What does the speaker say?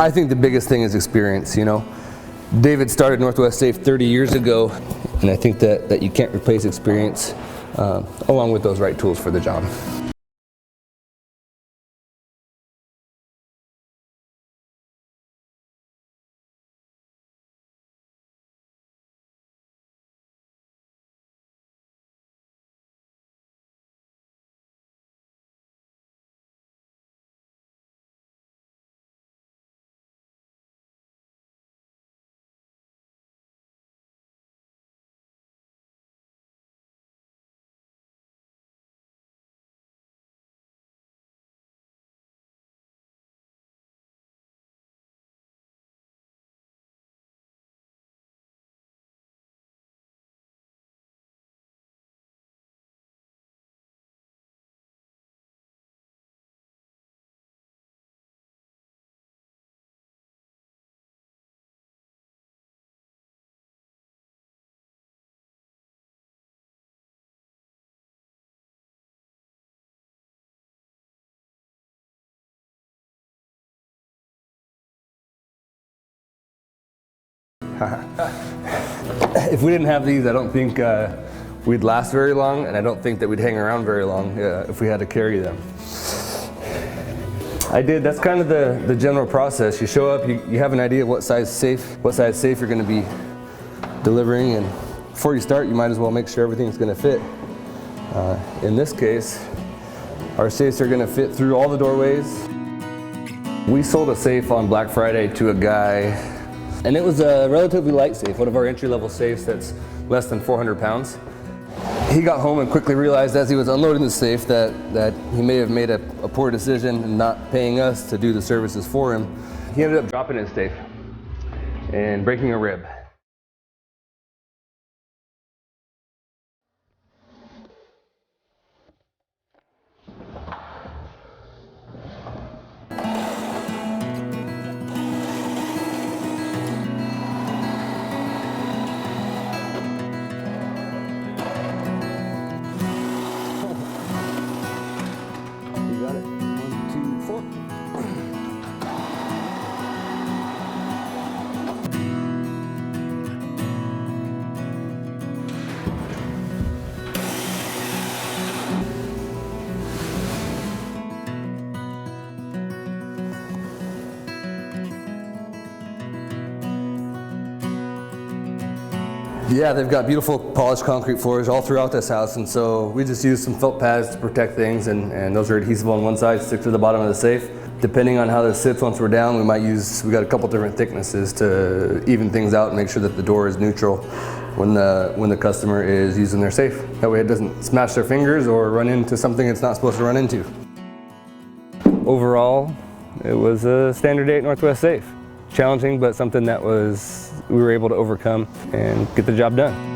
I think the biggest thing is experience, you know. David started Northwest Safe 30 years ago, and I think that you can't replace experience along with those right tools for the job. If we didn't have these, I don't think we'd last very long, and I don't think that we'd hang around very long if we had to carry them. That's kind of the general process. You show up, you have an idea of what size safe you're going to be delivering, and before you start, you might as well make sure everything's going to fit. In this case, our safes are going to fit through all the doorways. We sold a safe on Black Friday to a guy, and it was a relatively light safe, one of our entry-level safes that's less than 400 pounds. He got home and quickly realized as he was unloading the safe that he may have made a poor decision in not paying us to do the services for him. He ended up dropping his safe and breaking a rib. Yeah, they've got beautiful polished concrete floors all throughout this house, and so we just use some felt pads to protect things, and those are adhesive on one side, stick to the bottom of the safe. Depending on how this sits once we're down, we got a couple different thicknesses to even things out and make sure that the door is neutral when the customer is using their safe. That way it doesn't smash their fingers or run into something it's not supposed to run into. Overall, it was a standard day at Northwest Safe. Challenging, but something that we were able to overcome and get the job done.